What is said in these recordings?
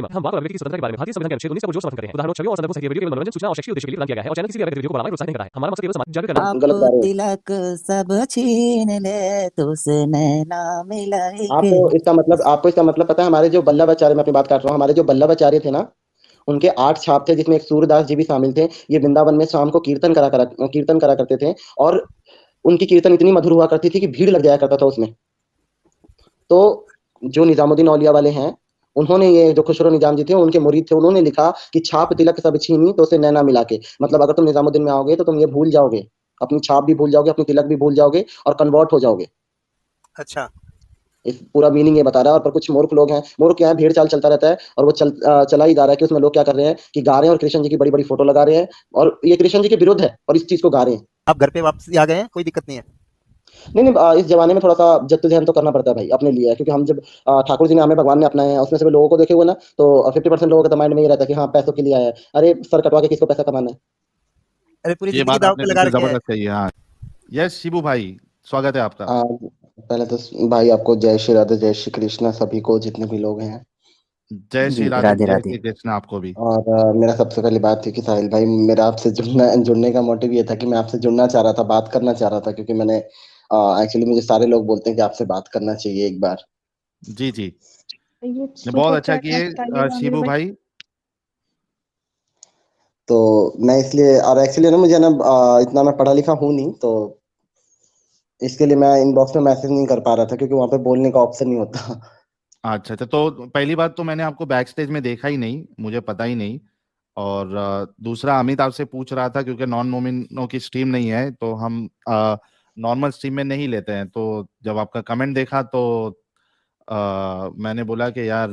हम बात कर व्यक्ति की स्वतंत्रता के बारे में भारतीय संविधान के अनुच्छेद 19 का पुरजोर समर्थन करते हैं। उदाहरणों, छवियों और संदर्भों से वीडियो केवल मनोरंजन, सूचना और शैक्षिक उद्देश्य के लिए प्रदान किया गया है और चैनल किसी भी अलग गतिविधियों को बढ़ावा या प्रोत्साहित नहीं करता है। हमारा मकसद केवल समाज जागरूक करना। आप गलत गा रहे हो। तिलक सब छीन ले तो से नैना मिलाए के। आपको इसका मतलब पता है? हमारे जो बल्लभाचार्य, मैं अपनी बात काट रहा हूँ, हमारे जो बल्लभाचार्य थे ना, उनके 8 छाप थे, जिसमें एक सूरदास जी भी शामिल थे। ये वृंदावन में शाम को कीर्तन करा करते थे, और उनकी कीर्तन इतनी मधुर हुआ करती थी कि भीड़ लग जाया करता था उसमें। तो जो निजामुद्दीन औलिया वाले हैं, उन्होंने, ये जो खुसरो निजाम जी थे, उनके मुरीद थे, उन्होंने लिखा कि छाप तिलक सब छीनी तो उसे नैना मिला के। मतलब अगर तुम निजामुद्दीन में आओगे तो तुम ये भूल जाओगे, अपनी छाप भी भूल जाओगे, अपनी तिलक भी भूल जाओगे और कन्वर्ट हो जाओगे। अच्छा, इस पूरा मीनिंग ये बता रहा है। और पर कुछ मूर्ख लोग हैं, मूर्ख क्या है, भेड़ चाल चलता रहता है, और वो चला ही जा रहा है कि उसमें लोग क्या कर रहे हैं कि गा रहे हैं और कृष्ण जी की बड़ी बड़ी फोटो लगा रहे हैं, और ये कृष्ण जी के विरुद्ध है और इस चीज को गा रहे हैं। आप घर पे वापस आ गए हैं, कोई दिक्कत नहीं है? नहीं, इस जमाने में थोड़ा सा जद्दोजहद तो करना पड़ता है भाई, अपने लिए है, क्योंकि हम जब ठाकुर जी ने हमें भगवान ने अपनाए हैं, उसमें से भी लोगों को देखे हुए ना, तो 50% लोगों के तो माइंड में ये रहता है कि हाँ, पैसों के लिए आया है। अरे सर कटवा के किसको पैसा कमाना है? अरे पूरी ये जिंदगी बात दांव आपने पे लगा बिल्कुल रखे है। जबरदस्त कही है। हाँ, यस शिबू भाई, स्वागत है आपका। पहले तो भाई आपको जय श्री राधे, जय श्री कृष्णा, सभी को, जितने भी लोग हैं। जय श्री जी राधे, राधे जय राधे। श्री कृष्ण आपको भी। और मेरा सबसे पहली बात थी कि साहिल भाई, मेरा आपसे जुड़ने का मोटिव ये था कि मैं आपसे जुड़ना चाह रहा था, बात करना चाह रहा था, क्योंकि मैंने एक्चुअली, मुझे सारे लोग बोलते हैं कि आपसे बात करना चाहिए एक बार। जी जी, ये बहुत सुपर अच्छा चैट किए बताइएगा आमिर शिबू भाई। भाई। तो मैं इसलिए, और एक्चुअली ना मुझे ना इतना मैं पढ़ा लिखा हूँ नहीं, तो इसके लिए मैं इनबॉक्स में मैसेज नहीं कर पा रहा था, क्योंकि वहां पे बोलने का ऑप्शन नहीं होता। अच्छा अच्छा, तो पहली बात तो मैंने आपको बैक स्टेज में देखा ही नहीं, मुझे पता ही नहीं। और दूसरा, अमित आपसे पूछ रहा था, क्योंकि नॉन मोमिनों की स्ट्रीम नहीं है तो हम नॉर्मल स्ट्रीम में नहीं लेते हैं। तो जब आपका कमेंट देखा तो मैंने बोला कि यार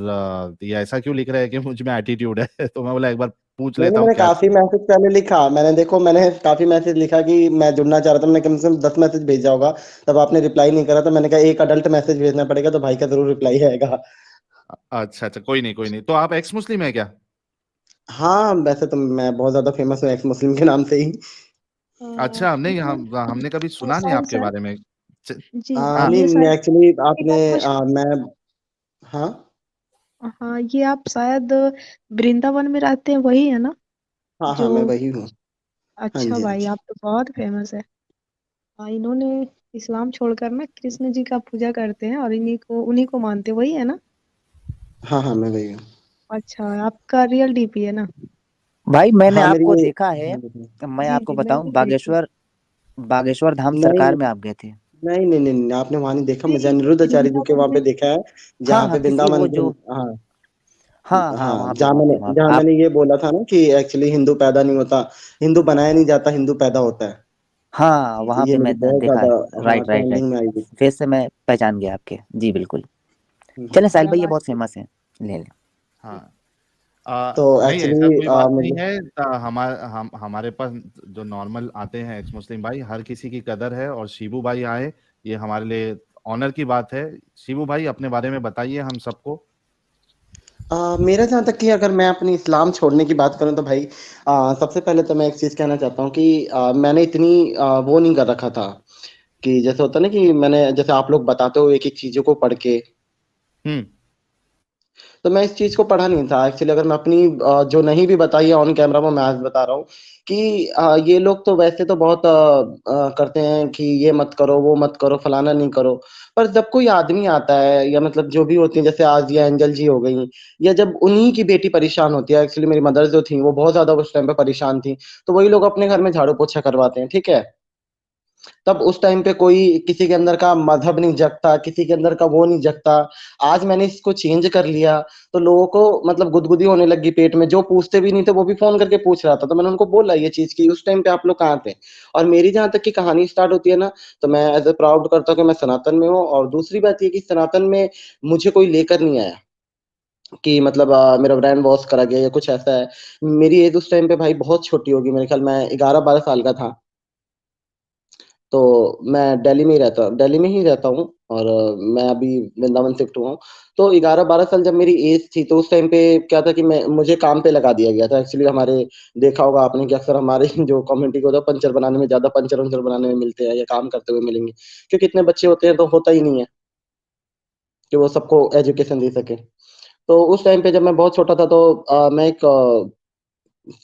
ये ऐसा क्यों लिख रहा है कि मुझ में एटीट्यूड है तो मैं बोला एक बार पूछ नहीं लेता नहीं, हूँ मैंने क्या। काफी मैसेज पहले लिखा, मैंने काफी मैसेज लिखा कि मैं जुड़ना चाह रहा था, मैंने कम से कम 10 मैसेज भेजा होगा, तब आपने रिप्लाई नहीं करा, तो मैंने कहा एक अडल्ट मैसेज भेजना पड़ेगा, तो भाई का जरूर रिप्लाई आएगा। अच्छा अच्छा, कोई नहीं कोई नहीं। तो आप एक्स मुस्लिम है क्या? हाँ, वैसे तो मैं बहुत ज्यादा फेमस हूँ एक्स मुस्लिम के नाम से ही। अच्छा, ये हमने कभी सुना नहीं साहिल आपके सर, बारे में। जी हाँ ये नहीं, साहिल एक्चुअली एक आपने बात पूछ, मैं, हाँ हाँ ये आप शायद वृंदावन में रहते हैं, वही है ना हाँ हाँ, जो? मैं वही हूँ। हाँ अच्छा जी, हाँ भाई, जी। आप तो बहुत फेमस है। हाँ, इन्होंने इस्लाम छोड़कर ना कृष्ण जी का पूजा करते हैं और उन्हीं को मानते हैं, वही है ना? हाँ हाँ, मैं वही हूँ। अच्छा, आपका रियल डीपी है ना? भाई मैंने हाँ, मेरी आपको ये, देखा है। मैं जी आपको जी, मैं बताऊं, भी देखी। बागेश्वर धाम नहीं सरकार में आप गए थे। नहीं नहीं नहीं नहीं, आपने वहां नहीं देखा, मुझे नहीं, अनिरुद्धाचार्य जी के वृंदावन वहां पे में। देखा है, हाँ जहाँ हाँ, पे किसी वृंदावन वो के, जो, हाँ हाँ हाँ, हाँ, वहां पे वहां पे वहां पे जहाँ आप। मैंने ये बोला था ना कि एक्चुअली हिंदू पैदा नहीं होता, हिंदू बनाया नहीं जाता, हिंदू पैदा होता है। हाँ वहां पे ये मुझे मैं बहुत देखा ज्यादा, है। हाँ, राइट राइट राइट। ट्रेंडिंग में आई थी। फेस से मैं पहचान गया आपके, जी बिल्कुल। हम्म। चले साहिल क्या भाई, ये बात बहुत है। फेमस है, ले ले। हाँ। तो नहीं, ऐसा एक्चुअली कोई बात नहीं मुझे, है। हमारे पास जो नॉर्मल आते हैं एक्स मुस्लिम भाई, हर किसी की कदर है, और शिबू भाई आए, ये हमारे लिए ऑनर की बात है। शिबू भाई, अपने बारे में बताइए हम सबको। मेरा जहाँ तक कि अगर मैं अपनी इस्लाम छोड़ने की बात करूँ तो भाई, सबसे पहले तो मैं एक चीज़ कहना चाहता हूँ कि मैंने इतनी वो नहीं कर रखा था, कि जैसे होता है ना कि मैंने, जैसे आप लोग बताते हो एक एक चीज़ों को पढ़ के, हम्म। तो मैं इस चीज को पढ़ा नहीं था एक्चुअली। अगर मैं अपनी जो नहीं भी बताई है ऑन कैमरा में, मैं आज बता रहा हूँ कि ये लोग तो वैसे तो बहुत करते हैं कि ये मत करो, वो मत करो, फलाना नहीं करो, पर जब कोई आदमी आता है, या मतलब जो भी होती है, जैसे आज ये एंजल जी हो गई, या जब उन्हीं की बेटी परेशान होती है, एक्चुअली मेरी मदर जो थी वो बहुत ज्यादा उस टाइम पे परेशान थी, तो वही लोग अपने घर में झाड़ू पोछा करवाते हैं, ठीक है। तब उस टाइम पे कोई किसी के अंदर का मजहब नहीं जगता, किसी के अंदर का वो नहीं जगता। आज मैंने इसको चेंज कर लिया, तो लोगों को मतलब गुदगुदी होने लगी पेट में, जो पूछते भी नहीं थे वो भी फोन करके पूछ रहा था, तो मैंने उनको बोला ये चीज की उस टाइम पे आप लोग कहाँ थे। और मेरी जहां तक की कहानी स्टार्ट होती है ना, तो मैं एज ए प्राउड करता हूँ कि मैं सनातन में हूँ। और दूसरी बात ये कि सनातन में मुझे कोई लेकर नहीं आया कि मतलब मेरा ब्रांड वॉश करा गया या कुछ ऐसा है। मेरी एज उस टाइम पे भाई बहुत छोटी होगी, मेरे ख्याल मैं 11-12 साल का था। तो मैं दिल्ली में ही रहता हूँ, और मैं अभी वृंदावन शिफ्ट हुआ हूँ। तो 11-12 साल जब मेरी एज थी, तो उस टाइम पे क्या था कि मैं मुझे काम पे लगा दिया गया था एक्चुअली। हमारे, देखा होगा आपने कि अक्सर हमारे जो कम्युनिटी को होता है, पंचर बनाने में, ज्यादा पंचर वंचर बनाने में मिलते हैं या काम करते हुए मिलेंगे, क्योंकि इतने बच्चे होते हैं तो होता ही नहीं है कि वो सबको एजुकेशन दे सके। तो उस टाइम पे जब मैं बहुत छोटा था तो मैं एक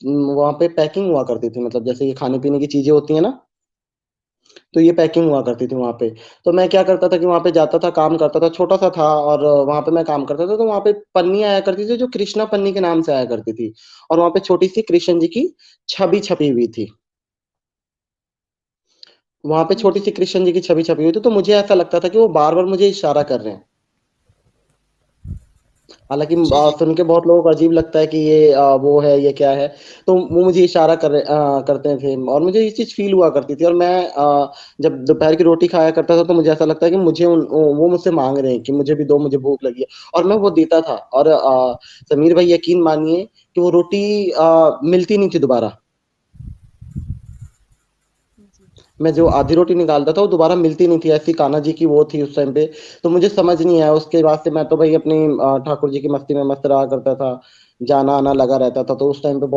वहाँ पे पैकिंग हुआ करती थी, मतलब जैसे ये खाने-पीने की चीज़ें होती हैं ना, तो ये पैकिंग हुआ करती थी वहाँ पे। तो मैं क्या करता था कि वहाँ पे जाता था, काम करता था, छोटा-सा था और वहाँ पे मैं काम करता था, तो वहाँ पे पन्नी आया करती थी जो कृष्णा पन्नी के नाम से आया करती थी और वहाँ पे छोटी-सी कृष्ण जी की छवि छपी हुई थी। वहाँ पे जी। छोटी-सी कृष्ण जी की छवि छपी हुई थी, तो मुझे ऐसा लगता था कि वो बार-बार मुझे इशारा कर रहे हैं। हालाँकि जी, जी। सुन के बहुत लोगों को अजीब लगता है कि ये वो है, ये क्या है? तो वो मुझे इशारा करते थे और मुझे ये चीज़ फ़ील हुआ करती थी और मैं जब दोपहर की रोटी खाया करता था तो मुझे ऐसा लगता है कि मुझे वो मुझसे माँग रहे हैं कि मुझे भी दो, मुझे भूख लगी है और मैं वो देता था और समीर भाई यकीन मानिए कि वो रोटी मिलती नहीं थी दोबारा। जी। मैं जो आधी रोटी निकालता था वो दोबारा मिलती नहीं थी, ऐसी कान्हा जी की वो थी उस टाइम पे, तो मुझे समझ नहीं आया। उसके बाद से मैं तो भई अपनी ठाकुर जी की मस्ती में मस्त रहा करता था, जाना-आना लगा रहता था, तो उस टाइम पे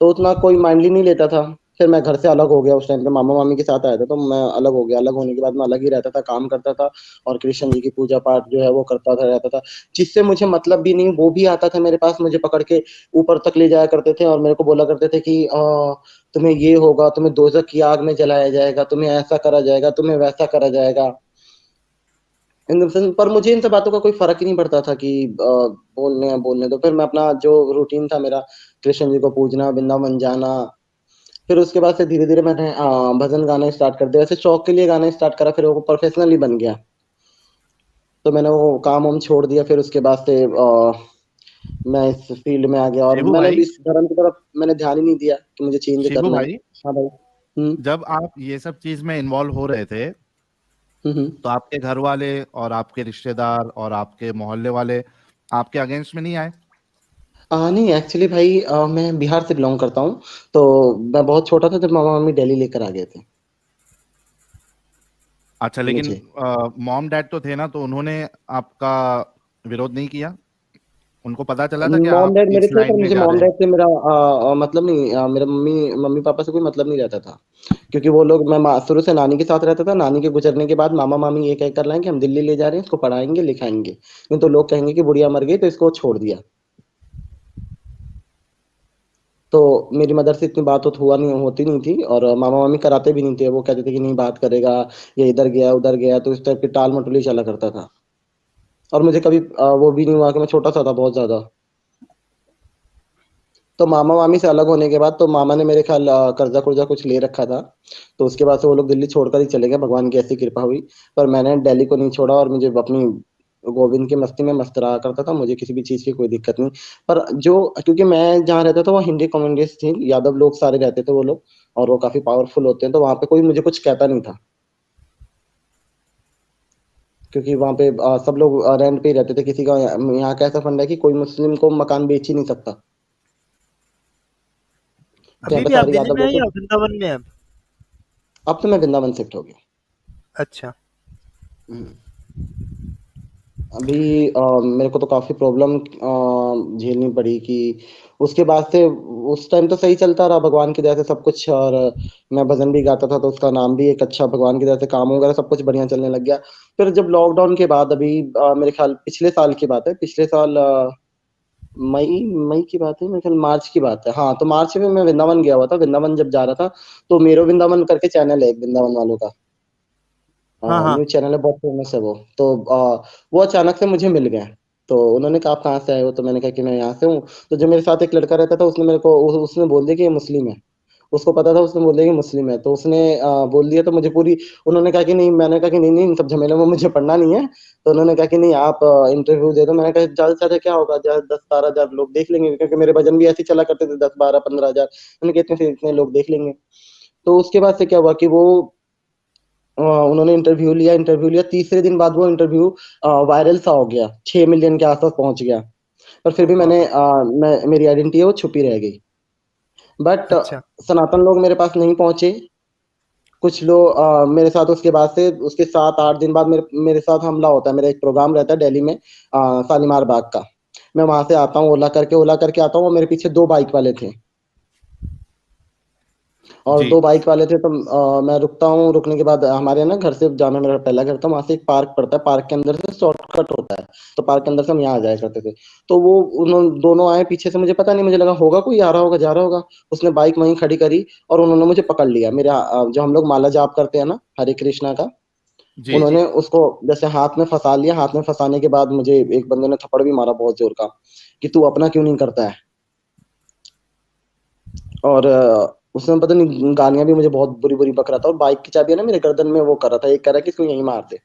तो उतना कोई माइंडली नहीं लेता था। फिर मैं घर से अलग हो गया उस टाइम पे, मामा-मामी के साथ आया था, तो मैं अलग हो गया। अलग होने के बाद मैं अलग ही रहता था, काम करता था और कृष्ण जी की पूजा-पाठ जो है वो करता था, रहता था। जिससे मुझे मतलब भी नहीं, वो भी आता था मेरे पास, मुझे पकड़ के ऊपर तक ले जाया करते थे और मेरे को बोला करते थे कि तुम्हें ये होगा, तुम्हें दोज़ख की आग में जलाया जाएगा, तुम्हें ऐसा करा जाएगा, तुम्हें वैसा करा जाएगा। इन द सेंस पर मुझे इन सब बातों का कोई फ़र्क ही नहीं पड़ता था कि बोलने दो। फिर मैं अपना जो रूटीन था मेरा, कृष्ण जी को पूजना, वृंदावन जाना, फिर उसके बाद से धीरे-धीरे मैंने भजन गाने स्टार्ट कर दिए। वैसे शौक के लिए गाना स्टार्ट करा, फिर वो प्रोफ़ेशनली बन गया। तो मैंने वो काम-वाम छोड़ दिया, फिर उसके बाद से मैं इस फ़ील्ड में आ गया और शिबू मैंने भी भाई, इस धर्म की तरफ मैंने ध्यान ही नहीं दिया कि मुझे चेंज शिबू करना है। भाई, हाँ भाई। हुँ। जब आप ये सब चीज में इन्वॉल्व हो रहे थे, हुँ, हुँ। तो आपके घर वाले और आपके रिश्तेदार और आपके मोहल्ले वाले आपके अगेंस्ट में नहीं आए? नहीं एक्चुअली भाई मैं बिहार से बिलॉन्ग करता हूँ, तो मैं बहुत छोटा था जब मामा-मामी दिल्ली लेकर आ गए थे अच्छा, लेकिन मुझे। मॉम डैड तो थे ना, तो उन्होंने आपका विरोध नहीं किया? उनको पता चला था कि मॉम आप डैड मेरे इस थे, लाइन पर में मुझे जा मॉम रहे हैं? डैड से मेरा मतलब नहीं, मेरा मम्मी-पापा से कोई मतलब नहीं रहता था। क्योंकि वो लोग मैं शुरू से नानी के साथ रहता था, नानी के गुज़रने के बाद मामा-मामी ये कह कर लाए कि हम दिल्ली ले जा रहे हैं, इसको पढ़ाएँगे, लिखाएँगे। नहीं तो लोग कहेंगे कि बुढ़िया मर गई तो इसको छोड़ दिया। तो मेरी मदर से इतनी बात होती नहीं थी और मामा-मामी कराते भी नहीं थे। वो कहते थे कि नहीं बात करेगा, ये इधर गया, उधर गया, तो इस टाइप की टाल-मटोली चला करता था। और मुझे कभी वो भी नहीं हुआ कि मैं छोटा-सा था बहुत ज़्यादा। तो मामा-मामी से अलग होने के बाद तो मामा ने मेरे ख़्याल कर्ज़ा-कुर्ज़ा कुछ ले रखा था। तो उसके बाद से वो लोग दिल्ली छोड़कर ही चले गए, भगवान की ऐसी कृपा हुई। पर मैंने दिल्ली को नहीं छोड़ा और मुझे अपनी गोविंद की मस्ती में मस्त रहा करता था, मुझे किसी भी चीज़ की कोई दिक्कत नहीं। पर जो क्योंकि मैं जहाँ रहता था वो हिंदी कम्युनिटीज़ थी, यादव लोग सारे रहते थे वो लोग और वो काफ़ी पावरफुल होते हैं, तो वहाँ पे कोई मुझे कुछ कहता नहीं था। क्योंकि वहाँ पे सब लोग रेंट पे ही रहते थे, किसी का यहाँ का ऐसा फंडा है कि कोई मुस्लिम को मकान बेच ही नहीं सकता। तो यहाँ अभी पे भी आप सारे दिल्ली यादव में हैं लोग थे। या वृंदावन में हैं? अब तो मैं वृंदावन शिफ्ट हो गया। अच्छा। हुँ। अभी मेरे को तो काफ़ी प्रॉब्लम झेलनी पड़ी कि उसके बाद से उस टाइम तो सही चलता रहा भगवान की दया से सब कुछ और मैं भजन भी गाता था तो उसका नाम भी एक अच्छा भगवान की दया से काम वगैरह सब कुछ बढ़िया चलने लग गया। फिर जब लॉकडाउन के बाद अभी मेरे ख़्याल पिछले साल की बात है, पिछले साल मई मई की बात है मेरे ख़्याल मार्च की बात है। हाँ, तो मार्च में मैं वृंदावन गया हुआ था, वृंदावन जब जा रहा था, तो मेरो वृंदावन करके चैनल है एक वृंदावन वालों का। हाँ, हाँ। न्यूज़ चैनल है, बहुत फ़ेमस है वो। तो वो अचानक से मुझे मिल गए। तो उन्होंने कहा, "आप कहाँ से आए हो?" तो मैंने कहा कि मैं यहाँ से हूँ। तो जो मेरे साथ एक लड़का रहता था उसने मेरे को उसने बोल दिया कि ये मुस्लिम है। उसको पता था, उसने बोल दिया कि मुस्लिम है। तो उसने बोल दिया तो मुझे पूरी उन्होंने कहा कि नहीं मैंने कहा कि नहीं-नहीं इन सब झमेलों में मुझे पड़ना नहीं है। तो उन्होंने कहा कि नहीं आप इंटरव्यू दे दो। मैंने कहा ज़्यादा से ज़्यादा क्या होगा? 10-12 हज़ार लोग देख लेंगे क्योंकि मेरे भजन भी ऐसे ही चला करते थे 10, 12, 15 हज़ार। मैंने कहा इतने से इतने लोग देख लेंगे। तो उसके बाद से क्या हुआ कि वो उन्होंने इंटरव्यू लिया, तीसरे दिन बाद वो इंटरव्यू वायरल सा हो गया, 6 मिलियन के आस-पास पहुँच गया। पर फिर ओह भी बाप रे! मैं मेरी आइडेंटिटी है वो छुपी रह गई। बट अच्छा। सनातन लोग मेरे पास नहीं पहुँचे, कुछ लोग मेरे साथ उसके बाद से उसके 7-8 दिन बाद मेरे मेरे साथ हमला होता है, मेरा एक प्रोग्राम रहता है दिल्ली में शालीमार बाग का। मैं वहाँ से आता हूँ ओला करके आता हूँ और मेरे पीछे 2 बाइक वाले थे। और जी 2 बाइक वाले थे, तो मैं रुकता हूँ, रुकने के बाद हमारे ना घर से जाना मेरा पहला घर था, वहां से एक पार्क पड़ता है, पार्क के अंदर से शॉर्टकट होता है, तो पार्क के अंदर से हम यहाँ आ जाया करते थे। तो वो उन्होंने दोनों आए पीछे से, मुझे पता नहीं, मुझे लगा होगा कोई आ रहा होगा, जा रहा होगा, उसने बाइक वहीं खड़ी करी और उन्होंने मुझे पकड़ लिया। मेरे जो हम लोग माला जाप करते हैं ना, हरे कृष्णा का, जी जी उन्होंने उसको जैसे हाथ में फंसा लिया। हाथ में फंसाने के बाद मुझे एक बंदे ने थप्पड़ भी मारा बहुत जोर का, कि तू अपना क्यों नहीं करता है। और उसने पता नहीं गालियां भी मुझे बहुत बुरी बुरी बक रहा था, और बाइक की चाबी है ना मेरे गर्दन में वो कर रहा था, एक कह रहा है कि इसको यहीं मार दे।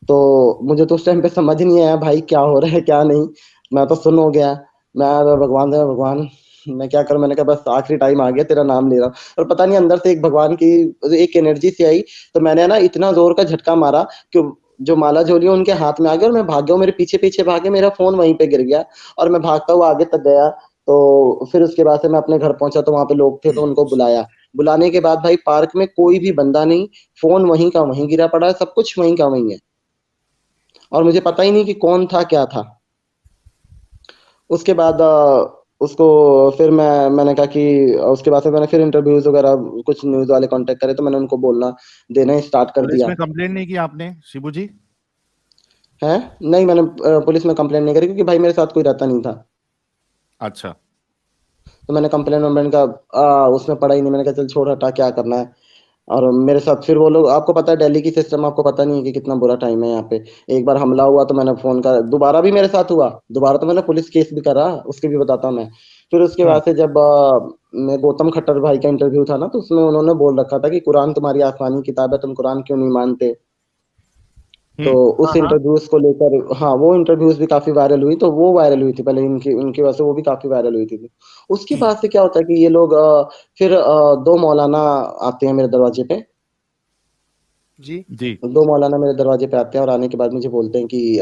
तो मुझे तो उस टाइम पे समझ नहीं आया भाई क्या हो रहा है क्या नहीं, मैं तो सुन हो गया। मैं भगवान से, भगवान मैं क्या करूं, मैंने कहा बस आखिरी टाइम आ गया, तेरा नाम ले रहा हूं। और पता नहीं अंदर से एक भगवान की एक एनर्जी सी आई, तो मैंने ना इतना जोर का झटका मारा कि जो माला झोली है उनके हाथ में आ गया, और मैं भाग गया, मेरे पीछे पीछे भागे, मेरा फोन वहीं पे गिर गया, और मैं भागता हुआ आगे तक गया। तो फिर उसके बाद से मैं अपने घर पहुंचा, तो वहां पे लोग थे, तो उनको बुलाया। बुलाने के बाद भाई पार्क में कोई भी बंदा नहीं, फोन वहीं का वहीं गिरा पड़ा है, सब कुछ वहीं का वहीं है, और मुझे पता ही नहीं कि कौन था क्या था। उसके बाद उसको फिर मैंने कहा कि उसके बाद से मैंने फिर इंटरव्यूज वगैरह कुछ न्यूज वाले कांटेक्ट करे, तो मैंने उनको बोलना देना स्टार्ट कर पुलिस दिया में कंप्लेंट नहीं की आपने शिबू जी? है। नहीं, मैंने पुलिस में कंप्लेंट नहीं करी, क्योंकि भाई मेरे साथ कोई रहता नहीं था, अच्छा तो मैंने कंप्लेंट वम्प्लेंट का उसमें पड़ा ही नहीं। मैंने कहा चल छोड़, हटा, क्या करना है। और मेरे साथ फिर वो लोग, आपको पता है दिल्ली की सिस्टम, आपको पता नहीं है कि कितना बुरा टाइम है यहाँ पे। एक बार हमला हुआ तो मैंने फोन कर, दोबारा भी मेरे साथ हुआ, दोबारा तो मैंने पुलिस केस भी करा, उसके भी बताता हूँ मैं। फिर उसके हाँ बाद से जब मैं गौतम खट्टर भाई का इंटरव्यू था ना, तो उसमें उन्होंने बोल रखा था कि कुरान तुम्हारी आसमानी किताब है, तुम कुरान क्यों नहीं मानते। तो हम्म उस इंटरव्यूज को लेकर, हाँ, वो इंटरव्यूज भी काफी वायरल हुई, तो वो वायरल हुई थी पहले, इनकी उनकी वजह से वो भी काफी वायरल हुई थी। उसके बाद से क्या होता है कि ये लोग फिर 2 मौलाना आते हैं मेरे दरवाजे पे। जी 2 मौलाना मेरे दरवाजे पे आते हैं, और आने के बाद मुझे बोलते हैं कि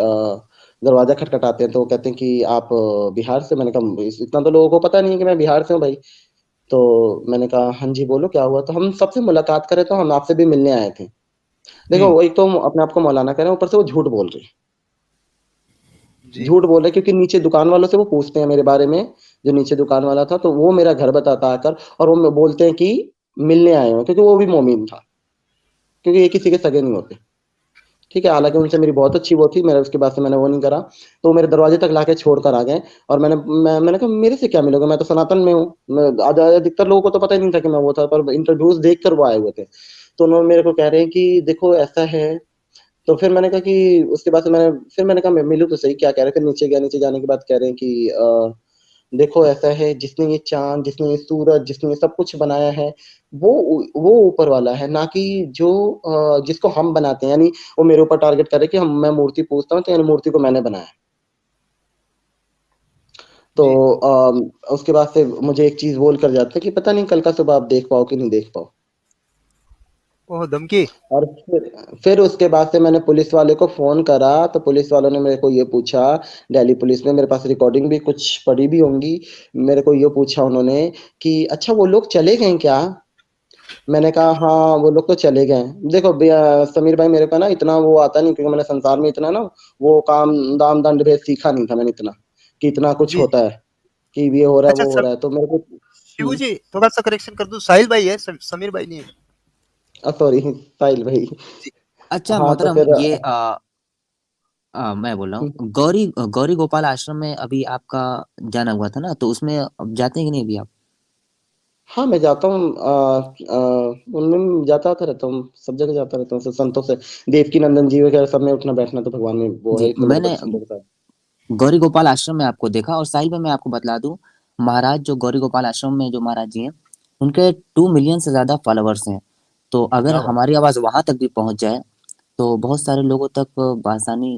दरवाजा खटखटाते हैं, तो वो कहते हैं कि आप बिहार से। मैंने कहा इतना तो लोगों को पता नहीं है कि मैं बिहार से हूँ भाई। तो मैंने कहा हाँ जी बोलो क्या हुआ, तो हम सबसे मुलाकात करें, तो हम आपसे भी मिलने आए थे। देखो हम्म वो एक तो अपने आप को मौलाना कह रहे हैं, ऊपर से वो झूठ बोल रहे हैं, जी झूठ बोल रहे हैं, क्योंकि नीचे दुकान वालों से वो पूछते हैं मेरे बारे में। जो नीचे दुकान वाला था, तो वो मेरा घर बताता आकर, और वो बोलते हैं कि मिलने आए हो, क्योंकि वो भी मोमिन था, क्योंकि ये किसी के सगे नहीं होते। ठीक है, हालांकि उनसे मेरी बहुत अच्छी वो थी, मेरे उसके बाद से मैंने वो नहीं करा। तो मेरे दरवाजे तक लाके छोड़ कर आ गए। और मैंने कहा मेरे से क्या मिलोगे, मैं तो सनातन में हूँ। अधिकतर लोगों को तो पता ही नहीं था कि मैं वो था, पर इंटरव्यूज देख कर वो आए हुए थे। तो उन्होंने मेरे को कह रहे हैं कि देखो ऐसा है। तो फिर मैंने कहा कि उसके बाद से मैंने कहा मैं मिलूँ तो सही, क्या कह रहे हैं। फिर नीचे गया, नीचे जाने के बाद कह रहे हैं कि देखो ऐसा है, जिसने ये चांद, जिसने ये सूरज, जिसने ये सब कुछ बनाया है, वो ऊपर वाला है, ना कि जो जिसको हम बनाते हैं। यानी वो मेरे ऊपर टारगेट करे कि हम मैं मूर्ति पूजता हूँ, तो यानी मूर्ति को मैंने बनाया। तो जी उसके बाद से मुझे एक चीज बोल कर जाते हैं कि पता नहीं कल का सुबह आप देख पाओ कि नहीं देख पाओ। ओह धमकी। और फिर उसके बाद से मैंने पुलिस वाले को फोन करा, तो पुलिस वालों ने मेरे को ये पूछा, दिल्ली पुलिस में, मेरे पास रिकॉर्डिंग भी कुछ पड़ी भी होंगी। मेरे को ये पूछा उन्होंने कि अच्छा वो लोग चले गए क्या। मैंने कहा हाँ वो लोग तो चले गए। देखो समीर भाई, मेरे को ना इतना वो आता नहीं, क्योंकि मैंने संसार में इतना ना वो काम दाम दंड भेद सीखा नहीं था मैंने इतना, कि इतना कुछ जी होता है, कि ये हो रहा है अच्छा वो हो रहा है, तो मेरे को शिवू जी थोड़ा सा करेक्शन कर दूं, साहिल भाई है, समीर भाई नहीं है। सॉरी साहिल भाई। जी अच्छा हाँ तो मोहतरम, फिर ये मैं बोल रहा हूँ, गौरी गौरी गोपाल आश्रम में अभी आपका जाना हुआ था ना, तो उसमें अब जाते हैं कि नहीं अभी आप? हाँ मैं जाता हूँ, उनमें जाता आता रहता हूँ, सब जगह जाता रहता हूँ, सब संतों से, देवकी नंदन जी वगैरह सब में उठना बैठना तो भगवान में वो है, जी, इतने बड़े मैंने बड़े संतों के साथ। गौरी गोपाल आश्रम में आपको देखा। और साहिल में मैं आपको बतला दूं, महाराज जो गौरी गोपाल आश्रम में जो महाराज जी हैं, उनके 2 मिलियन से ज्यादा फॉलोअर्स हैं। तो अगर क्या बात। हमारी आवाज वहां तक भी पहुंच जाए, तो बहुत सारे लोगों तक बासानी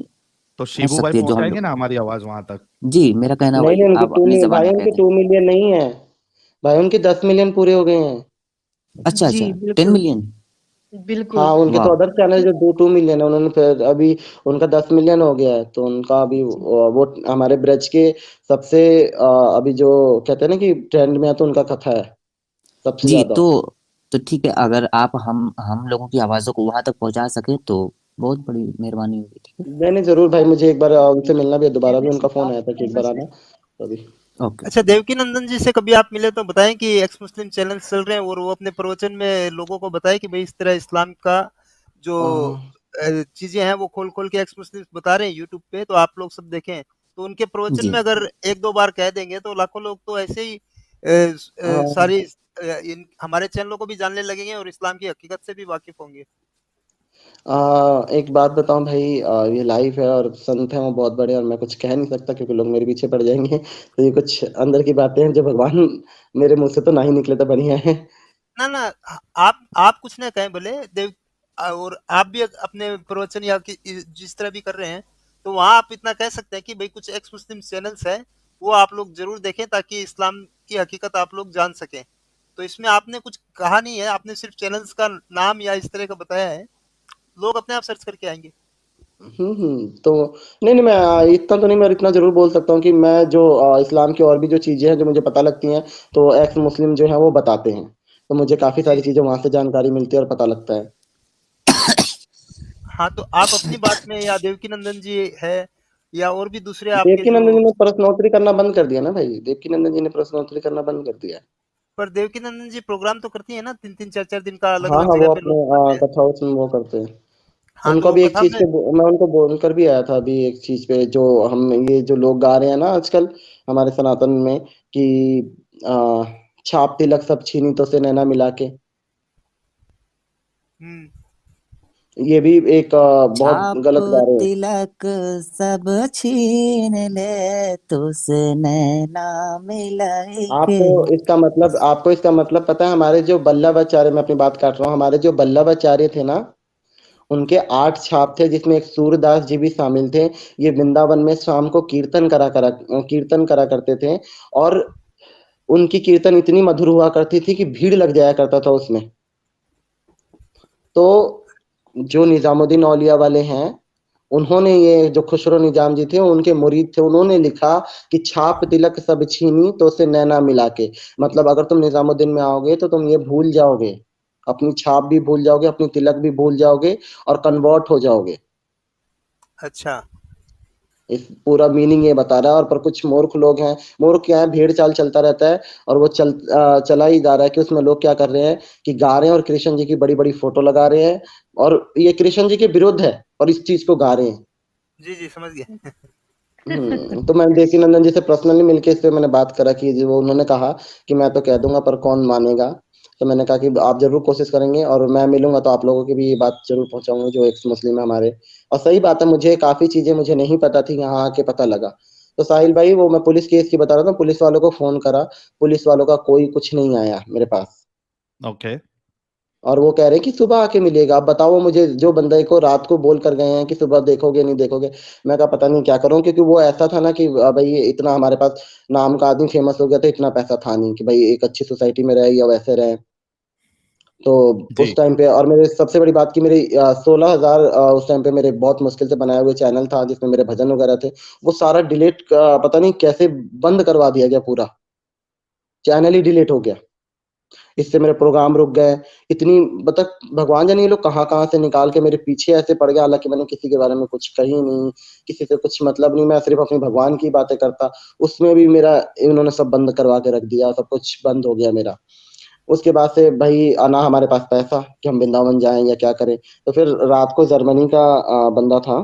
तो पहुंच शिबू भाई सकती है, जो हम पहुंचाएंगे लोग। ना हमारी आवाज वहां तक? जी, मेरा कहना नहीं वही नहीं, है, उनके आप अपनी जबान भाई में कह उनके दें। 2 मिलियन नहीं है, भाई उनके 10 मिलियन पूरे हो गए हैं। अच्छा जी अच्छा, टेन बिल्कुल मिलियन हाँ बिल्कुल। उनके तो वाह। अदर चैनल जो 2 2 मिलियन है, उन्होंने फिर अभी उनका 10 मिलियन हो गया है, तो उनका अभी जी वो हमारे ब्रज के सबसे अभी जो कहते हैं ना कि ट्रेंड में है, तो उनका कथा है सबसे जी, ज्यादा। तो ठीक है, अगर आप हम लोगों की आवाज़ों को वहां तक पहुंचा सके तो बहुत बड़ी मेहरबानी होगी, ठीक है। नहीं नहीं जरूर भाई, मुझे एक बार उनसे मिलना भी है, दोबारा भी कहने से उनका फोन आप आया था कि एक ऐसा बार से आना, तभी। ओके। अच्छा, देवकी नंदन जी से कभी आप मिले तो बताएं कि एक्स मुस्लिम चैनल चल रहे हैं और वो अपने प्रवचन में लोगों को बताए कि भाई इस तरह इस्लाम का जो चीजें हैं वो खोल खोल के एक्स मुस्लिम बता रहे हैं यूट्यूब पे, तो आप लोग सब देखें। तो उनके प्रवचन जी। में अगर एक दो बार कह देंगे तो लाखों लोग तो ऐसे ही हाँ सारी इन हमारे चैनलों को भी जानने लगेंगे और इस्लाम की हकीकत से भी वाकिफ होंगे। एक बात बताऊं भाई, ये लाइव है और संत हैं वो बहुत बड़े, और मैं कुछ कह नहीं सकता क्योंकि लोग मेरे पीछे पड़ जाएंगे। तो ये कुछ अंदर की बातें हैं जो भगवान मेरे मुंह से तो ना ही निकले तो बढ़िया है। ना ना, आप कुछ ना कहें भले देव, और आप भी अपने प्रवचन या जिस तरह भी कर रहे हैं तो वहां आप इतना कह सकते हैं कि भाई कुछ एक्स मुस्लिम चैनल्स है वो आप लोग जरूर देखें ताकि इस्लाम की हकीकत आप लोग जान सकें। तो इसमें आपने कुछ कहा नहीं है, आपने सिर्फ चैनल्स का नाम या इस तरह का बताया है, लोग अपने आप सर्च करके आएंगे। तो नहीं नहीं, मैं इतना तो नहीं, मैं इतना जरूर बोल सकता हूँ कि मैं जो इस्लाम की और भी जो चीजें हैं जो मुझे पता लगती हैं, तो एक्स मुस्लिम जो है वो बताते हैं, तो मुझे काफी जी सारी जी। चीजें वहां से जानकारी मिलती है और पता लगता है। हाँ, तो आप अपनी बात में या देवकी नंदन जी है या और भी दूसरे आपके देवकी जो, नंदन जी ने प्रश्नोत्तरी करना बंद कर दिया ना भाई, देवकी नंदन जी ने प्रश्नोत्तरी करना बंद कर दिया। पर देवकी नंदन जी प्रोग्राम तो करती है ना, 3-3 4-4 दिन का अलग हाँ अलग हाँ, जगह वो पे अपने लोग बुलाते हैं। कथा उसमें वो करते हैं। हाँ, उनको तो भी एक कथा चीज में पे मैं उनको बोलकर भी आया था अभी एक चीज पे, जो हम ये जो लोग गा रहे हैं ना आजकल हमारे सनातन में कि आ, छाप तिलक सब छीनी तो से नैना मिला के, हम्म, ये भी एक बहुत छाप गलत गा रहे हैं। तिलक सब छीन ले, तुझसे नैना मिलाए के। आपको इसका मतलब पता है? हमारे जो बल्लभाचार्य, मैं अपनी बात काट रहा हूँ, हमारे जो बल्लभाचार्य थे ना, उनके 8 छाप थे जिसमें एक सूरदास जी भी शामिल थे। ये वृंदावन में शाम को कीर्तन करा करते थे, और उनकी कीर्तन इतनी मधुर हुआ करती थी कि भीड़ लग जाया करता था उसमें। तो जो निजामुद्दीन औलिया वाले हैं, उन्होंने ये जो खुसरो निजाम जी थे उनके मुरीद थे, उन्होंने लिखा कि छाप तिलक सब छीनी तो से नैना मिला के, मतलब अगर तुम निजामुद्दीन में आओगे तो तुम ये भूल जाओगे, अपनी छाप भी भूल जाओगे, अपनी तिलक भी भूल जाओगे, और कन्वर्ट हो जाओगे। अच्छा। इस पूरा मीनिंग ये बता रहा है। और पर कुछ मूर्ख लोग हैं, मूर्ख क्या है, भेड़ चाल चलता रहता है, और वो चला ही जा रहा है कि उसमें लोग क्या कर रहे हैं कि गा रहे हैं और कृष्ण जी की बड़ी बड़ी फोटो लगा रहे हैं, और ये कृष्ण जी के विरुद्ध है और इस चीज को गा रहे हैं। जी जी, समझ गया। तो मैं देवकी नंदन जी से पर्सनली मिलके इस पे मैंने बात करा कि जो उन्होंने कहा कि मैं तो कह दूंगा पर कौन मानेगा। तो मैंने कहा कि आप जरूर कोशिश करेंगे, और मैं मिलूंगा तो आप लोगों की भी ये बात जरूर पहुंचाऊंगा जो एक्स मुस्लिम है हमारे। और सही बात है, मुझे काफी चीजें मुझे नहीं पता थी, यहाँ आके पता लगा। तो साहिल भाई, वो मैं पुलिस केस की बता रहा था, पुलिस वालों को फोन करा, पुलिस वालों का कोई कुछ नहीं आया मेरे पास, ओके। और वो कह रहे हैं कि सुबह आके मिलेगा। अब बताओ मुझे, जो बंदे को रात को बोल कर गए हैं कि सुबह देखोगे नहीं देखोगे, मैं कहा पता नहीं क्या करूं, क्योंकि वो ऐसा था ना कि भाई इतना हमारे पास नाम का आदमी फेमस हो गया, तो इतना पैसा था नहीं कि भाई एक अच्छी सोसाइटी में रहे या वैसे रहे। तो जी। उस टाइम पे, और मेरे सबसे बड़ी बात की मेरे 16,000 उस टाइम पे मेरे बहुत मुश्किल से बनाए हुए चैनल था जिसमें मेरे भजन वगैरह थे, वो सारा डिलीट, पता नहीं कैसे बंद करवा दिया गया, पूरा चैनल ही डिलीट हो गया। इससे मेरे प्रोग्राम रुक गए। इतनी मतलब भगवान जाने ये लोग कहाँ कहाँ से निकाल के मेरे पीछे ऐसे पड़ गया, हालांकि मैंने किसी के बारे में कुछ कही नहीं, किसी से कुछ मतलब नहीं, मैं सिर्फ अपने भगवान की बातें करता, उसमें भी मेरा इन्होंने सब बंद करवा के रख दिया, सब कुछ बंद हो गया मेरा। उसके बाद से भाई आना हमारे पास पैसा कि हम वृंदावन जाएं या क्या करें। तो फिर रात को जर्मनी का बंदा था,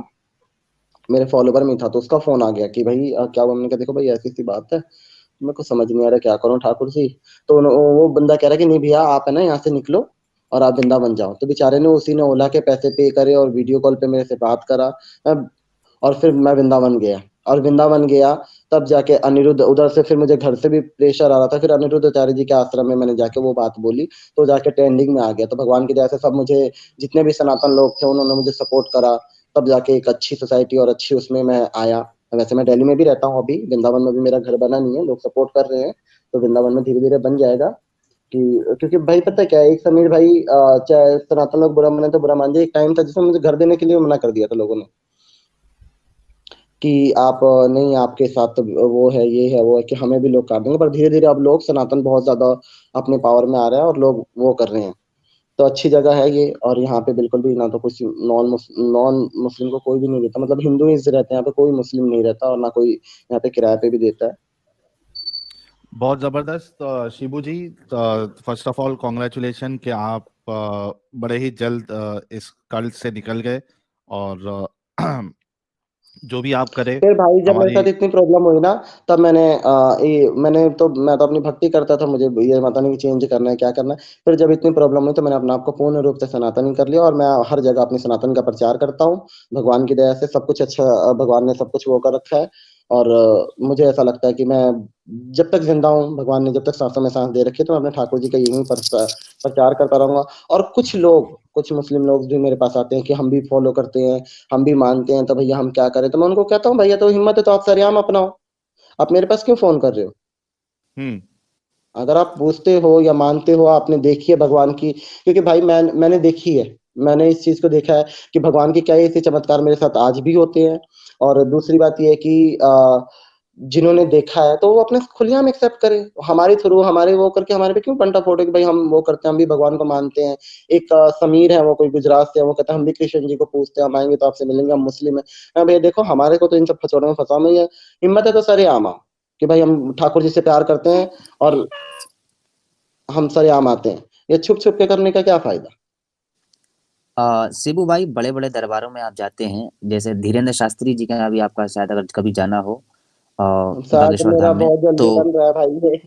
मेरे फॉलोवर में था, तो उसका फोन आ गया कि भाई क्या हुआ? हमने कहा देखो भाई ऐसी सी बात है, मेरे को समझ नहीं आ रहा क्या करूं ठाकुर जी। तो वो बंदा कह रहा कि नहीं भैया, आप है ना यहाँ से निकलो और आप वृंदावन जाओ। तो बेचारे ने, उसी ने ओला के पैसे पे करे और वीडियो कॉल पे मेरे से बात करा। मैं- और फिर मैं वृंदावन गया, और वृंदावन गया तब जाके अनिरुद्ध उधर से, फिर मुझे घर से भी प्रेशर आ रहा था, फिर अनिरुद्ध आचार्य जी के आश्रम में मैंने जाके वो बात बोली, तो जाके ट्रेंडिंग में आ गया। तो भगवान की दया से सब मुझे, जितने भी सनातन लोग थे उन्होंने मुझे सपोर्ट करा, तब जाके एक अच्छी सोसाइटी और अच्छी उसमें मैं आया। वैसे मैं दिल्ली में भी रहता हूँ अभी, वृंदावन में भी मेरा घर बना नहीं है, लोग सपोर्ट कर रहे हैं, तो वृंदावन में धीरे धीरे बन जाएगा। कि क्योंकि भाई पता है क्या है, एक समीर भाई, चाहे सनातन लोग बुरा माने तो बुरा मान जाए, एक टाइम था जिसमें मुझे घर देने के लिए मना कर दिया था लोगों ने कि आप नहीं, आपके साथ तो वो है, ये है, वो है, कि हमें भी लोग काट देंगे। पर धीरे धीरे अब लोग सनातन बहुत ज्यादा अपने पावर में आ रहा है और लोग वो कर रहे हैं। तो अच्छी जगह है ये, और यहाँ पे बिल्कुल भी ना तो कुछ नॉन मुस्लिम को कोई भी नहीं रहता, मतलब हिंदू ही रहते हैं यहाँ पे, कोई मुस्लिम नहीं रहता, और ना कोई यहाँ पे किराए पे भी देता है। बहुत जबरदस्त शिबू जी। फर्स्ट ऑफ ऑल कॉन्ग्रेचुलेशन कि आप बड़े ही जल्द इस कल्ट से निकल गए, और जो भी आप करें फिर भाई जब मेरे हमारी। साथ इतनी प्रॉब्लम हुई ना, तब मैं तो अपनी भक्ति करता था, मुझे ये पता नहीं चेंज करना है क्या करना है। फिर जब इतनी प्रॉब्लम हुई तो मैंने अपने आप को पूर्ण रूप से सनातनी कर लिया, और मैं हर जगह अपनी सनातन का प्रचार करता हूँ। भगवान की दया से सब कुछ अच्छा, भगवान ने सब कुछ वो कर रखा है। और मुझे ऐसा लगता है कि मैं जब तक जिंदा हूँ, भगवान ने जब तक सांसों में सांस दे रखी है, तो मैं अपने ठाकुर जी का यही प्रचार करता रहूंगा। और कुछ मुस्लिम लोग जो मेरे पास आते हैं कि हम भी फॉलो करते हैं, हम भी मानते हैं, तो भैया हम क्या करें, तो मैं उनको कहता हूँ भैया तो हिम्मत है तो आप सरेआम अपनाओ, आप मेरे पास क्यों फोन कर रहे हो? हम्म। अगर आप पूछते हो या मानते हो, आपने देखी है भगवान की, क्योंकि भाई मैंने देखी है, मैंने इस चीज को देखा है कि भगवान के क्या ऐसे चमत्कार मेरे साथ आज भी होते हैं। और दूसरी बात यह है कि जिन्होंने देखा है तो वो अपने खुलेआम एक्सेप्ट करें, हमारे थ्रू हमारे वो करके हमारे पे क्यों पंटा फोड़े कि भाई हम वो करते हैं, हम भी भगवान को मानते हैं। एक समीर है, वो कोई गुजरात से है, वो कहता है हम भी कृष्ण जी को पूछते हैं, हम आएंगे तो आपसे मिलेंगे, हम मुस्लिम है। मैं भैया देखो हमारे को तो इन सब फचौड़ों में फंसा नहीं है, हिम्मत है तो सरेआम आओ कि भाई हम ठाकुर जी से प्यार करते हैं, और हम सरेआम आते हैं। ये छुप छुप के करने का क्या फायदा? शिबू भाई, बड़े बड़े दरबारों में आप जाते हैं, जैसे धीरेन्द्र शास्त्री जी का भी आपका शायद अगर कभी जाना हो शायद बागेश्वर मेरा धाम में, बहुत तो जल्दी बन रहा है भाई ये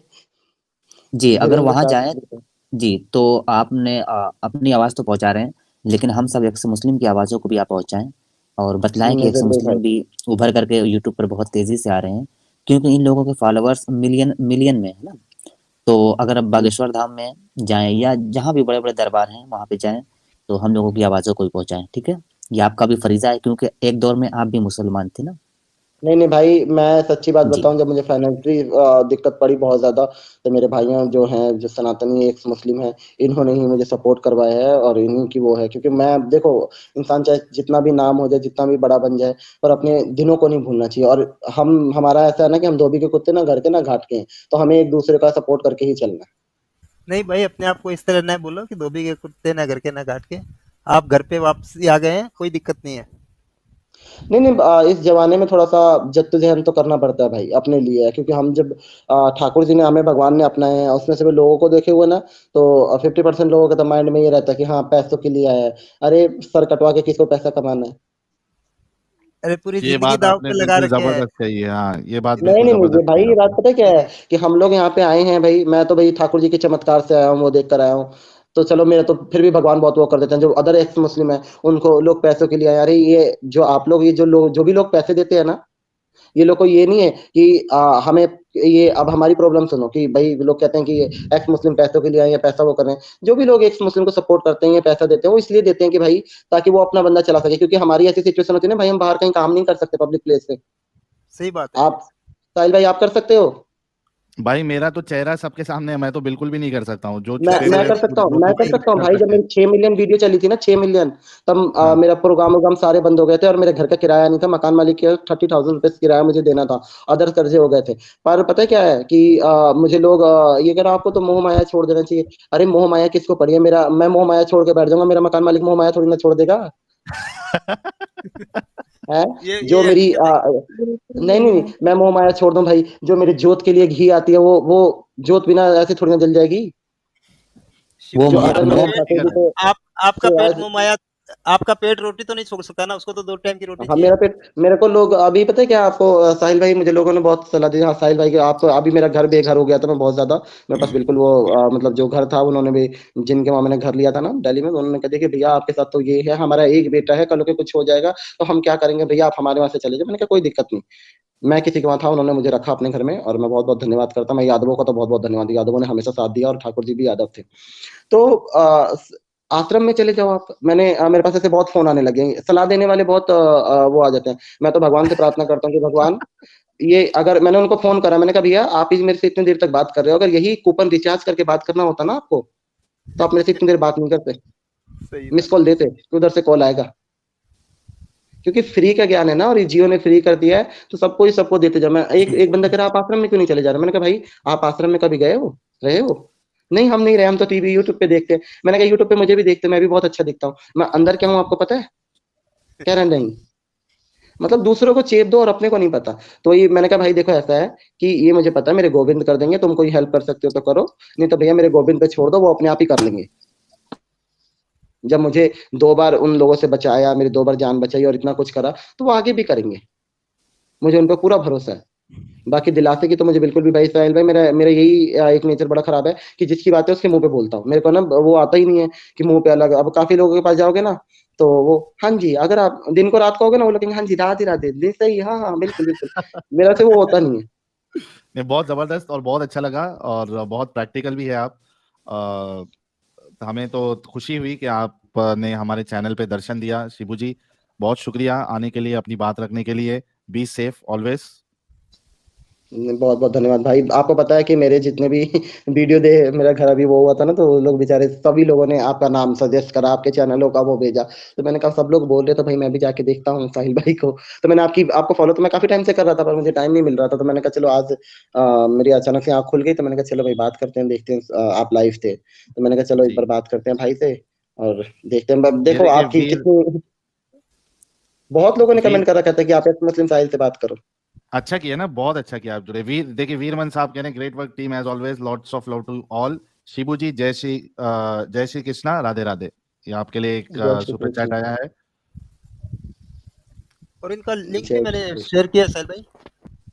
जी अगर धीरेन्द्र वहां जाए शास्त्री। जी, तो आपने अपनी आवाज तो पहुंचा रहे हैं, लेकिन हम सब एक्स मुस्लिम की आवाजों को भी आप पहुंचाएं, और बतलाएं कि नहीं एक्स जरूर भाई। मुस्लिम भी उभर करके यूट्यूब पर बहुत तेजी से आ रहे हैं, क्योंकि इन लोगों के फॉलोअर्स मिलियन मिलियन में है ना। तो अगर आप बागेश्वर धाम में जाएं या जहाँ भी बड़े बड़े दरबार हैं वहां पे जाएं, तो हम लोगों की आवाजों को भी पहुंचाएं, ठीक है। ये आपका भी फरीजा है, क्योंकि एक दौर में आप भी मुसलमान थे ना। नहीं नहीं भाई, मैं सच्ची बात जी। बताऊं, जब मुझे फाइनेंशियली दिक्कत पड़ी बहुत ज्यादा, तो मेरे भाइयों जो हैं, जो सनातनी एक्स मुस्लिम हैं, इन्होंने ही मुझे सपोर्ट करवाया है, और इन्हीं की वो है। क्योंकि मैं देखो, इंसान चाहे जितना भी नाम हो जाए, जितना भी बड़ा बन जाए, पर अपने दिनों को नहीं भूलना चाहिए। और हमारा ऐसा है ना कि हम धोबी के कुत्ते ना घर के ना घाट के हैं, तो हमें एक दूसरे का सपोर्ट करके ही चलना है। नहीं भाई, अपने आप को इस तरह ना बोलो कि धोबी के कुत्ते ना घर के ना घाट के। आप घर पे वापसी आ गए हैं, कोई दिक्कत नहीं है। नहीं नहीं, इस जमाने में थोड़ा सा जद्दोजहद तो करना पड़ता है भाई अपने लिए, क्योंकि हम जब ठाकुर जी ने हमें, भगवान ने अपनाए हैं, उसमें से भी लोगों को देखे हुए ना, तो 50% लोगों के तो माइंड में ये रहता है कि हाँ पैसों के लिए आया है। अरे सर कटवा के किसको पैसा कमाना है? अरे पूरी ये जिंदगी बात दांव आपने पे लगा बिल्कुल रखे हैं। जबरदस्त कही है। हाँ, ये बात नहीं बिल्कुल नहीं नहीं, जबरदस्त भाई कही ये बात आपने। पता है क्या है, पूरी कि हम लोग यहाँ पे आए हैं भाई, मैं तो भाई ठाकुर जी के चमत्कार से आया हूँ, वो देख कर आया हूँ। तो चलो, मेरा तो फिर भी भगवान बहुत वो कर देते हैं। जो अदर एक्स मुस्लिम है, उनको लोग पैसों के लिए आए। अरे ये जो आप लोग, ये जो भी लोग पैसे देते हैं ना, ये लोग को ये नहीं है कि हमें ये, अब हमारी प्रॉब्लम सुनो कि भाई लोग कहते हैं कि एक्स मुस्लिम पैसों के लिए आए, या पैसा वो कर रहे हैं। जो भी लोग एक्स मुस्लिम को सपोर्ट करते हैं या पैसा देते हैं, वो इसलिए देते हैं कि भाई ताकि वो अपना बंदा चला सके। क्योंकि हमारी ऐसी सिचुएशन होती है ना भाई, हम बाहर कहीं काम नहीं कर सकते पब्लिक प्लेस पे। सही बात है। आप साहिल भाई, आप कर सकते हो? भाई मेरा तो चेहरा सबके सामने है, मैं तो बिल्कुल भी नहीं कर सकता हूँ। जो मैं छुपे मैं हुए कर सकता हूँ, वो मैं तो कर कुछ सकता नहीं हूँ कर भाई। जब सकते। मेरी 6 मिलियन वीडियो चली थी ना, 6 मिलियन, तब हाँ। मेरा प्रोग्राम वोग्राम सारे बंद हो गए थे, और मेरे घर का किराया नहीं था, मकान मालिक के 30,000 रुपये किराया मुझे देना था, अदर कर्जे हो गए थे। पर पता है क्या है कि मुझे लोग ये कह रहा आपको तो मोह माया छोड़ देना चाहिए। अरे मोह माया किसको पड़ी है? मैं मोह माया छोड़ के बैठ जाऊंगा, मेरा मकान मालिक मोह माया थोड़ी ना छोड़ देगा है। जो ये मेरी हकीकत है। बिल्कुल नहीं नहीं नहीं, भैया। मैं मोह माया छोड़ दूं भाई, जो मेरी जोत के लिए घी आती है, वो जोत बिना ऐसे थोड़ी ना जल जाएगी। वो शिबू जो जी, म, अगर आपका मैंने वो पेट ठाकुर जी हकीकत है। को आप आपका पेट से मुंह माया, आपका पेट रोटी तो नहीं छोड़ सकता ना, उसको तो 2 टाइम की रोटी हाँ, चाहिए। मेरे को लोग अभी पता है क्या आपको, साहिल भाई, मुझे लोगों ने बहुत सलाह दी। हाँ साहिल भाई, आप अभी, मेरा घर बेघर हो गया था मैं बहुत ज्यादा, मेरे पास बिल्कुल वो मतलब जो घर था, उन्होंने भी, जिनके वहां मैंने घर लिया था ना दिल्ली में, उन्होंने कहा कि भैया आपके साथ तो ये है, हमारा एक बेटा है, कल को कुछ हो जाएगा तो हम क्या करेंगे भैया, आप हमारे वहां से चले जाओ। मैंने कहा कोई दिक्कत नहीं। मैं किसी के वहां था, उन्होंने मुझे रखा अपने घर में, और मैं बहुत बहुत धन्यवाद करता हूँ। मैं यादवों का तो बहुत बहुत धन्यवाद, यादवों ने हमेशा साथ दिया, और ठाकुर जी भी यादव थे। तो आश्रम में चले जाओ आप। मेरे पास ऐसे बहुत फोन आने लगे हैं, सलाह देने वाले बहुत वो आ जाते हैं। मैं तो भगवान से प्रार्थना करता हूँ कि भगवान, ये अगर मैंने उनको फोन करा, मैंने कहा भैया आप ही मेरे से इतनी देर तक बात कर रहे हो, अगर यही कूपन रिचार्ज करके बात करना होता ना आपको, तो आप मेरे से इतनी देर बात नहीं करते, सही मिस बात कॉल देते कि उधर से कॉल आएगा। क्योंकि फ्री का ज्ञान है ना, और ये जियो ने फ्री कर दिया है, तो सबको ही सबको देते जाओ। मैं एक एक बंदा कह रहा आप आश्रम में क्यों नहीं चले जा रहे? मैंने कहा भाई, आप आश्रम में कभी गए हो, रहे हो? नहीं हम नहीं रहे, हम तो टीवी यूट्यूब पे देखते हैं। मैंने कहा यूट्यूब पे मुझे भी देखते हैं, मैं भी बहुत अच्छा दिखता हूँ, मैं अंदर क्या हूँ आपको पता है? कह रहे नहीं। मतलब दूसरों को चेप दो और अपने को नहीं पता। तो ये मैंने कहा भाई देखो ऐसा है कि ये मुझे पता है मेरे गोविंद कर देंगे, तुम कोई हेल्प कर सकते हो तो करो, नहीं तो भैया मेरे गोविंद पे छोड़ दो, वो अपने आप ही कर लेंगे। जब मुझे 2 बार उन लोगों से बचाया, मेरी 2 बार जान बचाई और इतना कुछ करा, तो वो आगे भी करेंगे, मुझे उन पर पूरा भरोसा है। बाकी दिलासे की तो मुझे बिल्कुल भी भाई साहिल भाई, मेरा मेरा यही एक नेचर बड़ा खराब है कि जिसकी बात है उसके मुंह पे बोलता हूँ। मेरे को ना वो आता ही नहीं है कि मुंह पे अलग। अब काफी लोगों के पास जाओगे ना तो वो हाँ जी, अगर आप दिन को रात कहोगे ना वो लोग हाँ जी रात ही रात दिन सही, हाँ हाँ बिल्कुल बिल्कुल। मेरा से वो होता नहीं है। नहीं, बहुत जबरदस्त और बहुत अच्छा लगा और बहुत प्रैक्टिकल भी है आप। हमें तो खुशी हुई कि आपने हमारे चैनल पे दर्शन दिया। शिबू जी बहुत शुक्रिया आने के लिए, अपनी बात रखने के लिए। Be safe always. बहुत बहुत धन्यवाद भाई। आपको पता है कि मेरे जितने भी वीडियो दे, मेरा घर अभी वो हुआ था ना, तो लोग बेचारे सभी लोगों ने आपका नाम सजेस्ट करा, आपके चैनलों का वो भेजा। तो मैंने कहा सब लोग बोल रहे तो भाई मैं भी जाके देखता हूँ साहिल भाई को। तो मैंने आपको फॉलो तो मैं काफी टाइम से कर रहा था, पर मुझे टाइम नहीं मिल रहा था। तो मैंने कहा चलो आज मेरी अचानक से आँख खुल गई, तो मैंने कहा चलो भाई बात करते हैं, देखते हैं। आप लाइव थे तो मैंने कहा चलो एक जी, बार बात करते हैं भाई से और देखते हैं। ये देखो देखिए आपकी वीर, कितनी, बहुत लोगों ने वीर कमेंट करा, कहता है कि आप एक मुस्लिम साहिल से बात करो। अच्छा किया ना, बहुत अच्छा किया आप जुड़े। वीर देखिए, वीरमन साहब कह रहे हैं great work team as always, lots of love to all. Shibu ji जय श्री कृष्णा, राधे राधे। ये आपके लिए एक जय श्री सुपर चैट कृष्ण। आया है। और इनका लिंक भी जय मैंने श्री कृष्ण। शेयर किया है साहिल भाई,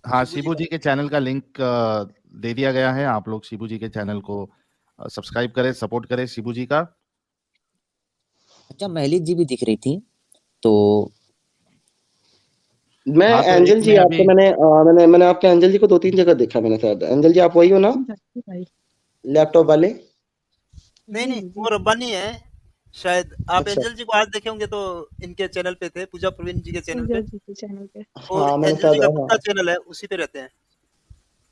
हाँ, शिबू जी शिबू का। जी के चैनल का लिंक दे दिया गया है। आप लोग शिबू जी के चैनल को सब्सक्राइब करें, सपोर्ट करें शिबू जी का। अच्छा, महलीत जी भी दिख रही थी तो मैं हाँ, तो एक एंजल जी मैं आपको अभी मैंने आपके एंजल जी को 2-3 जगह देखा मैंने शायद। एंजल जी आप वही हो ना, जी भाई। लैपटॉप वाले? नहीं जी नहीं, जी वो रब्बानी है शायद। आप अच्छा एंजल जी को आज देखे होंगे तो इनके चैनल पे थे, पूजा प्रवीण जी के चैनल पूजा पे। जी के चैनल पे। और हाँ मैंने एंजल शायद जी का खुद हाँ। का चैनल है, उसी पे रहते हैं।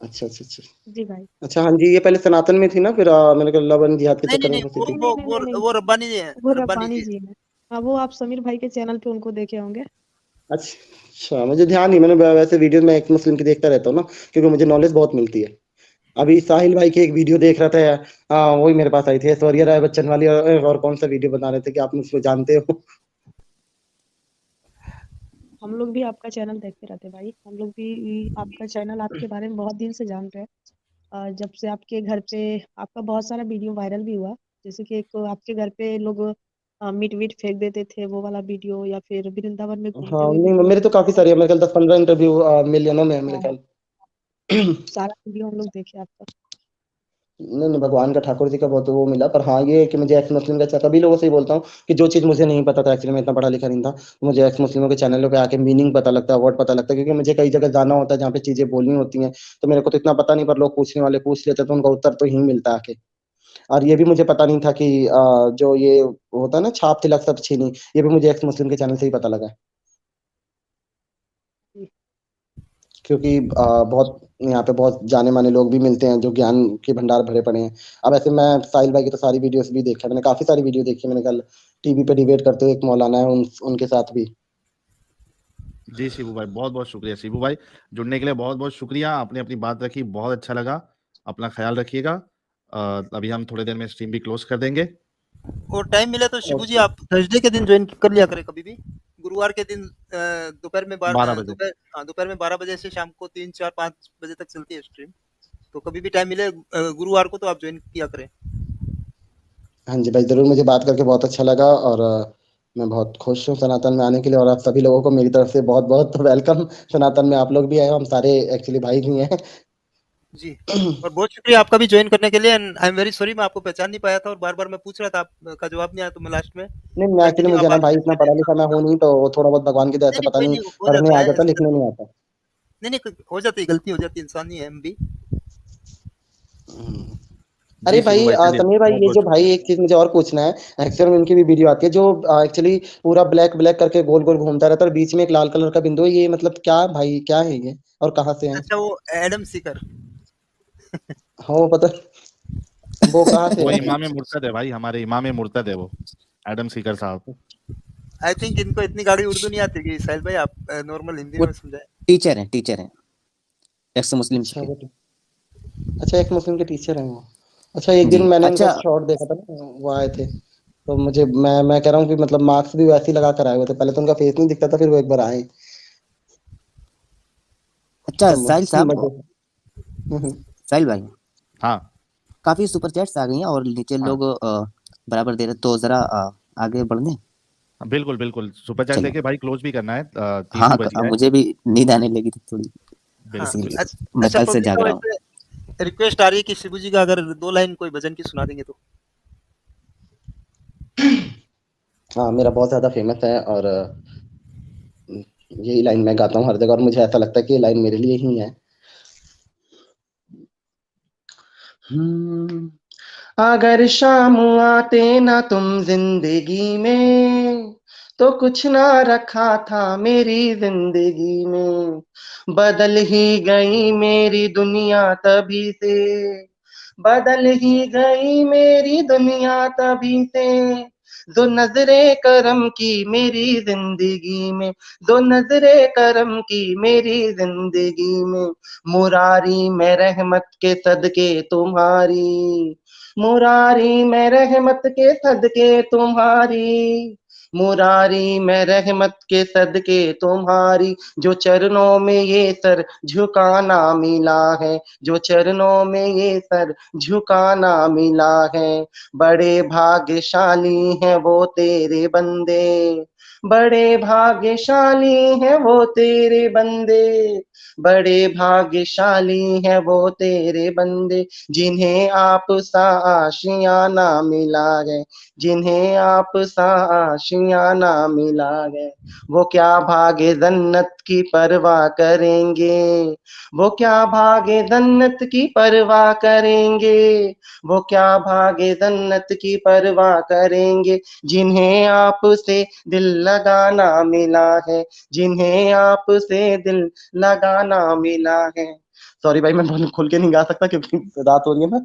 अच्छा अच्छा अच्छा। जी भाई। अच्छा हाँ जी, ये पहले सनातन में थी ना, फिर मैंने कहा लवन जिहाद के नहीं नहीं चक्कर में नहीं, फंसी वो थी। नहीं नहीं वो नहीं वो नहीं नहीं, वो रब्बानी जी है, वो रब्बानी रब्बानी जी। जी है। हाँ, वो आप समीर भाई के चैनल पे उनको देखे होंगे। अच्छा मुझे ध्यान नहीं, मैंने वैसे वीडियो में एक मुस्लिम की देखता रहता हूँ ना, क्योंकि मुझे नॉलेज बहुत मिलती है। अभी साहिल भाई की एक वीडियो देख रहा था। हाँ वही मेरे पास आई थी, ऐश्वर्या राय बच्चन वाली। और कौन सा वीडियो बना रहे थे कि आप मुझको जानते हो? हम लोग भी आपका चैनल देखते रहते भाई। हम लोग भी आपका चैनल, आपके बारे में बहुत दिन से जान रहे हैं। जब से आपके घर पे आपका बहुत सारा वीडियो वायरल भी हुआ। जैसे कि एक आपके घर पे लोग मीट वीट फेंक देते थे, वो वाला वीडियो, या फिर वृंदावन में घूमते हाँ हुए नहीं, वीडियो। मेरे तो काफी सारी है, मेरे ख्याल 10-15 इंटरव्यू मिलियनों में है मेरे हाँ, ख्याल। सारा वीडियो हम लोग देखे आपका। नहीं नहीं, भगवान का ठाकुर जी का बहुत वो मिला। पर हाँ ये है कि मुझे एक्स मुस्लिम का सभी लोगों से ही बोलता हूँ कि जो चीज़ मुझे नहीं पता था, एक्चुअली मैं इतना पढ़ा लिखा नहीं था, तो मुझे एक्स मुस्लिमों के चैनलों पे आके मीनिंग पता लगता है, वर्ड पता लगता है। क्योंकि मुझे कई जगह जाना होता है जहाँ पे चीज़ें बोलनी होती हैं, तो मेरे को तो इतना पता नहीं, पर लोग पूछने वाले पूछ लेते हैं, तो उनका उत्तर तो यहीं मिलता है आके। और ये भी मुझे पता नहीं था कि जो ये होता है ना छाप तिलक सब छीनी, ये भी मुझे एक्स मुस्लिम के चैनल से ही पता लगा है। जी। क्योंकि बहुत यहाँ पे बहुत जाने माने लोग भी मिलते हैं जो ज्ञान के भंडार भरे पड़े हैं। अब ऐसे मैं साहिल भाई की तो सारी वीडियोस भी देखा, मैंने काफी सारी वीडियो देखी। मैंने कल टीवी पे डिबेट करते हुए एक मौलाना है उनके साथ भी। जी शिबू भाई, बहुत बहुत शुक्रिया शिबू भाई, जुड़ने के लिए बहुत बहुत शुक्रिया। आपने अपनी बात रखी, बहुत अच्छा लगा। अपना ख्याल रखिएगा। अभी हम थोड़ी देर में स्ट्रीम भी क्लोज कर देंगे। और टाइम मिले तो शिबू जी ओके। आप थर्सडे के दिन ज्वाइन कर लिया करें कभी भी। गुरुवार के दिन दोपहर में 12 बजे। दोपहर में 12 बजे से शाम को 3 4 5 बजे तक चलती है स्ट्रीम। तो कभी भी टाइम मिले गुरुवार को तो आप ज्वाइन किया करें। हाँ जी भाई जरूर, मुझे बात करके बहुत अच्छा लगा। और मैं बहुत खुश हूँ सनातन में आने के लिए। और आप सभी लोगों को मेरी तरफ से बहुत बहुत वेलकम। सनातन में आप लोग भी आए हो, हम सारे एक्चुअली भाई भी हैं। जी, और बहुत शुक्रिया आपका भी ज्वाइन करने के लिए। And I am very sorry, मैं आपको पहचान नहीं पाया था और बार बार मैं पूछ रहा था, आपका जवाब नहीं आया, तो मैं लास्ट में नहीं मैं एक्चुअली, कंटिन्यू मुझे आप ना भाई आंसर इतना देते पढ़ा हाँ। लिखा मैं हूँ नहीं, तो वो थोड़ा बहुत भगवान की दया नहीं से नहीं, पता कोई नहीं, नहीं, हो पढ़ने जाता आ है जाता ऐसी लिखने गलती। नहीं आता। नहीं नहीं, हो जाती है गलती, हो जाती है, इंसान ही है हम भी। हम्म। जी अरे शिबू भाई भाई, चलिए समीर भाई, बहुत ये बहुत जो भाई शुक्रिया। एक चीज मुझे और पूछना है। एक्चुअली में इनकी भी वीडियो आती है जो एक्चुअली पूरा ब्लैक ब्लैक करके गोल गोल घूमता रहता है, और बीच में एक लाल कलर का बिंदु है, ये मतलब क्या भाई, क्या है ये और कहाँ से है? अच्छा, वो एडम सीकर। हाँ वो पता, वो कहाँ से वो है भाई? इमाम मुर्तद है भाई, हमारे इमाम मुर्तद है वो, एडम सीकर साहब। आई थिंक इनको इतनी गाड़ी उर्दू नहीं आती कि साहिल भाई आप नॉर्मल हिंदी वो में समझाएं। टीचर हैं एक्स मुस्लिम्स अच्छा के। वो, अच्छा एक मुस्लिम के टीचर हैं वो। अच्छा एक दिन जी। मैंने उनका अच्छा, एक शॉर्ट देखा था ना, वो आए थे। तो मुझे मैं कह रहा हूँ कि मतलब मार्क्स भी वैसे ही लगा कर आए हुए थे, पहले तो उनका फेस नहीं दिखता था, फिर वो एक बार आए। अच्छा साहिल साहब, हम्म, साहिल भाई, हाँ काफी सुपर चैट्स आ गई हैं और नीचे हाँ लोग बराबर दे रहे, तो जरा आगे बढ़ दें। बिल्कुल बिल्कुल, सुपर चैट चलो, लेके भाई क्लोज भी करना है, 3 हाँ भी बज गया है। मुझे भी नींद आने लगी थी थोड़ी, हाँ बिल्कुल इसीलिए बिल्कुल। मैं अच्छा कल से पब्लिक जाग का रहा हूँ। वैसे रिक्वेस्ट आ रही है कि शिबू जी का अगर 2 लाइन कोई भजन की सुना देंगे तो। हाँ मेरा बहुत ज्यादा फेमस है और यही लाइन मैं गाता हूँ हर जगह और मुझे ऐसा लगता है कि ये लाइन मेरे लिए ही है। हम्म, अगर शाम आते ना तुम जिंदगी में तो कुछ ना रखा था मेरी जिंदगी में, बदल ही गई मेरी दुनिया तभी से, बदल ही गई मेरी दुनिया तभी से, दो नजरे करम की मेरी जिंदगी में, दो नजरे करम की मेरी जिंदगी में, मुरारी में रहमत के सदके तुम्हारी, मुरारी में रहमत के सदके तुम्हारी, मुरारी में रहमत के सदके तुम्हारी, जो चरणों में ये सर झुकाना मिला है, जो चरणों में ये सर झुकाना मिला है, बड़े भाग्यशाली हैं वो तेरे बंदे, बड़े भाग्यशाली हैं वो तेरे बंदे, बड़े भाग्यशाली हैं वो तेरे बंदे, जिन्हें आप सा आशियाना मिला है, जिन्हें आप सा आशियाना मिला है, वो क्या भागे जन्नत की परवाह करेंगे, वो क्या भागे जन्नत की परवाह करेंगे, वो क्या भागे जन्नत की परवाह करेंगे, जिन्हें आपसे दिल लगाना मिला है, जिन्हें आपसे दिल लगाना मिला है। सॉरी भाई मैं बहुत खुल के नहीं गा सकता क्योंकि रात हो रही है ना।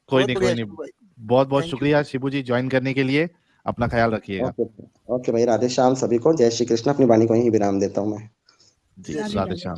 कोई बहुत नहीं बढ़िया कोई नहीं, शिबू भाई, बहुत बहुत थैंक यू। शुक्रिया शिबू जी ज्वाइन करने के लिए, अपना ख्याल रखिएगा। ओके ओके भाई, राधे श्याम सभी को, जय श्री कृष्ण। अपनी वाणी को यहीं विराम देता हूँ मैं। जी जय राधे श्री राधे राधे। श्याम।